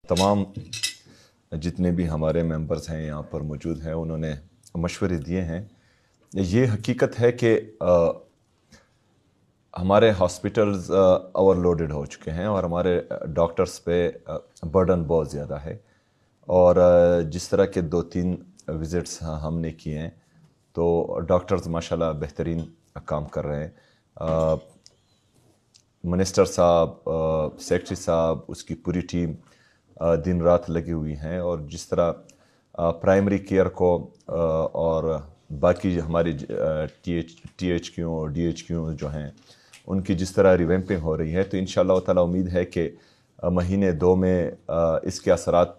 तमाम जितने भी हमारे मेंबर्स हैं यहाँ पर मौजूद हैं उन्होंने मशवरे दिए हैं। ये हकीकत है कि हमारे हॉस्पिटल्स ओवरलोडेड हो चुके हैं और हमारे डॉक्टर्स पे बर्डन बहुत ज़्यादा है। और जिस तरह के 2-3 विज़िट्स हमने किए हैं तो डॉक्टर्स माशाल्लाह बेहतरीन काम कर रहे हैं। मिनिस्टर साहब, सेक्रेटरी साहब, उसकी पूरी टीम दिन रात लगी हुई हैं और जिस तरह प्राइमरी केयर को और बाकी हमारी THQ और DHQ जो हैं उनकी जिस तरह रिवैम्पिंग हो रही है तो इंशाअल्लाह ताला उम्मीद है कि महीने 2 में इसके असरात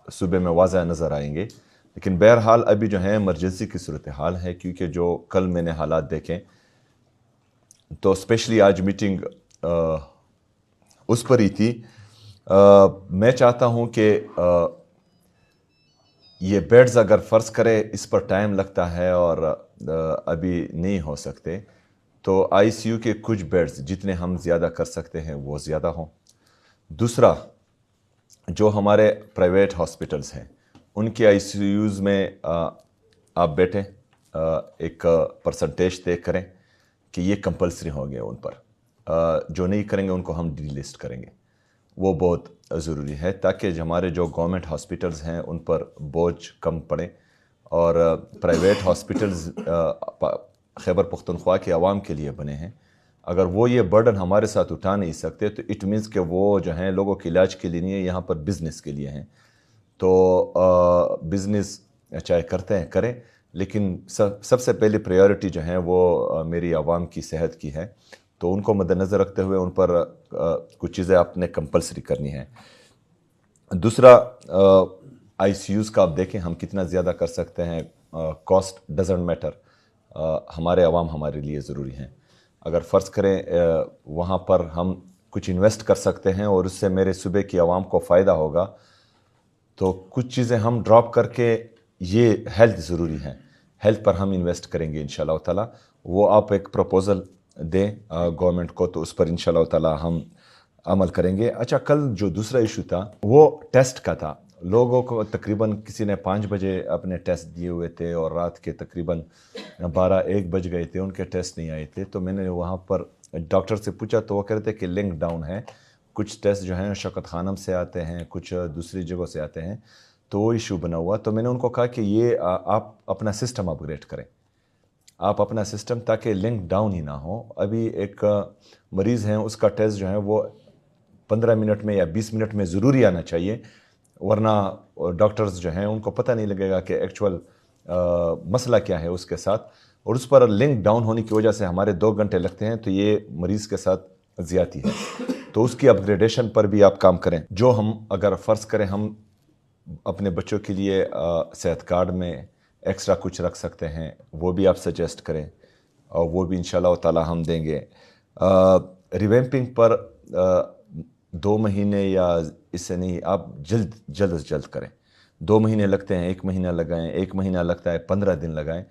सूबे में वाज़ह नज़र आएंगे। लेकिन बहरहाल अभी जो है इमरजेंसी की सूरत हाल है, क्योंकि जो कल मैंने हालात देखें तो स्पेशली आज मीटिंग उस पर ही थी। मैं चाहता हूं कि ये बेड्स अगर फ़र्ज़ करे इस पर टाइम लगता है और अभी नहीं हो सकते तो ICU के कुछ बेड्स जितने हम ज़्यादा कर सकते हैं वो ज़्यादा हों। दूसरा, जो हमारे प्राइवेट हॉस्पिटल्स हैं उनके ICUs में आप बैठे एक परसेंटेज तय करें कि ये कंपलसरी हो गया उन पर, जो नहीं करेंगे उनको हम डीलिस्ट करेंगे। वो बहुत ज़रूरी है ताकि हमारे जो गवर्नमेंट हॉस्पिटल्स हैं उन पर बोझ कम पड़े और प्राइवेट हॉस्पिटल्स खैबर पख्तूनख्वा के आवाम के लिए बने हैं। अगर वो ये बर्डन हमारे साथ उठा नहीं सकते तो इट मीन्स कि वो जो हैं लोगों के इलाज के लिए नहीं है, यहाँ पर बिज़नेस के लिए हैं। तो बिज़नेस चाहे करते हैं करें, लेकिन सबसे पहली प्रायोरिटी जो है वो मेरी आवाम की सेहत की है। तो उनको मद्देनज़र रखते हुए उन पर कुछ चीज़ें आपने कंपलसरी करनी है। दूसरा, ICUs का आप देखें हम कितना ज़्यादा कर सकते हैं। कॉस्ट डजंट मैटर, हमारे आवाम हमारे लिए ज़रूरी हैं। अगर फ़र्ज़ करें वहाँ पर हम कुछ इन्वेस्ट कर सकते हैं और उससे मेरे सूबे की आवाम को फ़ायदा होगा तो कुछ चीज़ें हम ड्रॉप करके, ये हेल्थ ज़रूरी है, हेल्थ पर हम इन्वेस्ट करेंगे इंशाल्लाह ताला। वो आप एक प्रपोज़ल दें गवर्नमेंट को तो उस पर इंशाल्लाह ताला हम अमल करेंगे। अच्छा, कल जो दूसरा इशू था वो टेस्ट का था। लोगों को तकरीबन किसी ने 5 बजे अपने टेस्ट दिए हुए थे और रात के तकरीबन 12-1 बज गए थे, उनके टेस्ट नहीं आए थे। तो मैंने वहाँ पर डॉक्टर से पूछा तो वो कह रहे थे कि लिंक डाउन है, कुछ टेस्ट जो हैं शौकत खानम से आते हैं, कुछ दूसरी जगहों से आते हैं, तो वो इशू बना हुआ। तो मैंने उनको कहा कि ये आप अपना सिस्टम अपग्रेड करें, आप अपना सिस्टम, ताकि लिंक डाउन ही ना हो। अभी एक मरीज़ हैं उसका टेस्ट जो है वो 15 मिनट में या 20 मिनट में ज़रूरी आना चाहिए, वरना डॉक्टर्स जो हैं उनको पता नहीं लगेगा कि एक्चुअल मसला क्या है उसके साथ, और उस पर लिंक डाउन होने की वजह से हमारे 2 घंटे लगते हैं, तो ये मरीज़ के साथ ज़्यादती है। तो उसकी अपग्रेडेशन पर भी आप काम करें। जो हम अगर फ़र्ज़ करें हम अपने बच्चों के लिए सेहत कार्ड में एक्स्ट्रा कुछ रख सकते हैं, वो भी आप सजेस्ट करें और वो भी इंशाल्लाह ताला हम देंगे। रिवैम्पिंग पर 2 महीने या इससे नहीं, आप जल्द से जल्द करें। 2 महीने लगते हैं, 1 महीना लगाएं, 1 महीना लगता है 15 दिन लगाएं,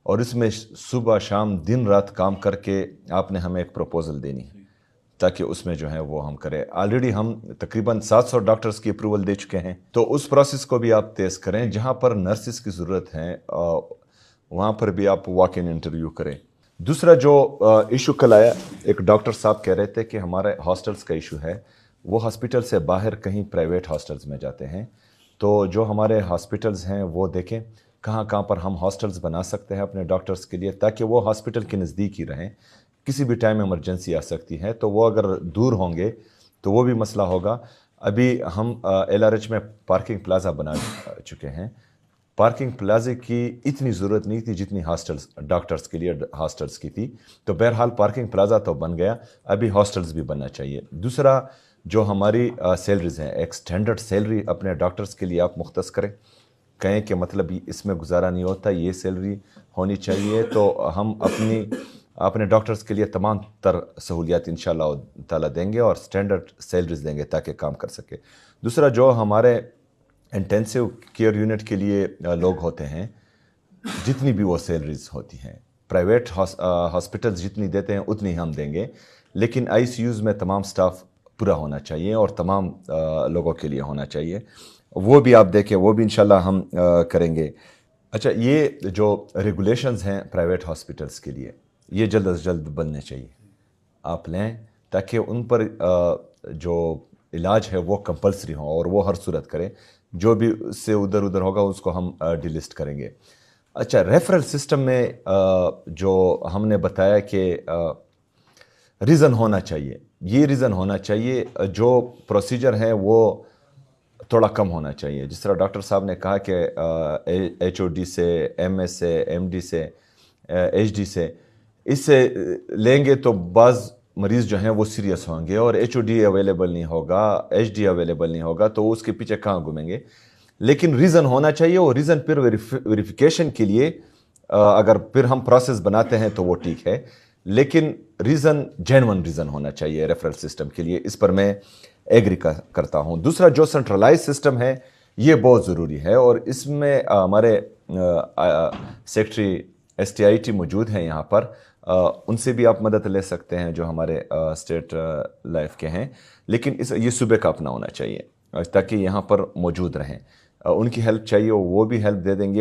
और इसमें सुबह शाम दिन रात काम करके आपने हमें एक प्रपोज़ल देनी है ताकि उसमें जो है वो हम करें। ऑलरेडी हम तकरीबन 700 डॉक्टर्स की अप्रूवल दे चुके हैं, तो उस प्रोसेस को भी आप तेज़ करें। जहाँ पर नर्सिस की ज़रूरत है वहाँ पर भी आप वॉक इन इंटरव्यू करें। दूसरा जो इशू कल आया, एक डॉक्टर साहब कह रहे थे कि हमारे हॉस्टल्स का इशू है, वो हॉस्पिटल से बाहर कहीं प्राइवेट हॉस्टल्स में जाते हैं। तो जो हमारे हॉस्पिटल्स हैं वो देखें कहाँ कहाँ पर हम हॉस्टल्स बना सकते हैं अपने डॉक्टर्स के लिए, ताकि वो हॉस्पिटल के नज़दीक ही रहें। किसी भी टाइम इमरजेंसी आ सकती है, तो वो अगर दूर होंगे तो वो भी मसला होगा। अभी हम LRH में पार्किंग प्लाज़ा बना चुके हैं। पार्किंग प्लाजे की इतनी ज़रूरत नहीं थी जितनी हॉस्टल्स डॉक्टर्स के लिए हॉस्टल्स की थी। तो बहरहाल पार्किंग प्लाज़ा तो बन गया, अभी हॉस्टल्स भी बनना चाहिए। दूसरा, जो हमारी सैलरीज़ हैं, एक स्टैंडर्ड सैलरी अपने डॉक्टर्स के लिए आप मुख्तस करें, कहें कि मतलब इसमें गुजारा नहीं होता, ये सैलरी होनी चाहिए। तो हम अपने डॉक्टर्स के लिए तमाम तर सहूलियात इंशाअल्लाह ताला देंगे और स्टैंडर्ड सैलरीज देंगे ताकि काम कर सके। दूसरा, जो हमारे इंटेंसिव केयर यूनिट के लिए लोग होते हैं, जितनी भी वो सैलरीज होती हैं, प्राइवेट हॉस्पिटल्स जितनी देते हैं उतनी हम देंगे, लेकिन ICUs में तमाम स्टाफ پورا ہونا چاہیے اور تمام لوگوں کے لیے ہونا چاہیے. وہ بھی آپ دیکھیں, وہ بھی انشاءاللہ ہم کریں گے. اچھا, یہ جو ریگولیشنز ہیں پرائیویٹ ہاسپٹلس کے لیے, یہ جلد از جلد بننے چاہیے, آپ لیں تاکہ ان پر جو علاج ہے وہ کمپلسری ہو اور وہ ہر صورت کریں. جو بھی اس سے ادھر ادھر ہوگا اس کو ہم ڈیلسٹ کریں گے. اچھا, ریفرل سسٹم میں جو ہم نے بتایا کہ ریزن ہونا چاہیے, یہ ریزن ہونا چاہیے, جو پروسیجر ہے وہ تھوڑا کم ہونا چاہیے. جس طرح ڈاکٹر صاحب نے کہا کہ ایچ او ڈی سے, ایم ایس سے, ایم ڈی سے, ایچ ڈی سے, اس سے لیں گے تو بعض مریض جو ہیں وہ سیریس ہوں گے, اور ایچ او ڈی اویلیبل نہیں ہوگا, ایچ ڈی اویلیبل نہیں ہوگا, تو اس کے پیچھے کہاں گھومیں گے. لیکن ریزن ہونا چاہیے, اور ریزن پھر ویریفیکیشن کے لیے اگر پھر ہم پروسیس بناتے ہیں تو وہ ٹھیک ہے, لیکن ریزن جینون ریزن ہونا چاہیے ریفرل سسٹم کے لیے. اس پر میں ایگری کرتا ہوں. دوسرا جو سینٹرلائز سسٹم ہے یہ بہت ضروری ہے, اور اس میں ہمارے secretary S T I T موجود ہیں یہاں پر, ان سے بھی آپ مدد لے سکتے ہیں جو ہمارے اسٹیٹ لائف کے ہیں. لیکن یہ صوبے کا اپنا ہونا چاہیے تاکہ یہاں پر موجود رہیں. ان کی ہیلپ چاہیے, وہ بھی ہیلپ دے دیں گے.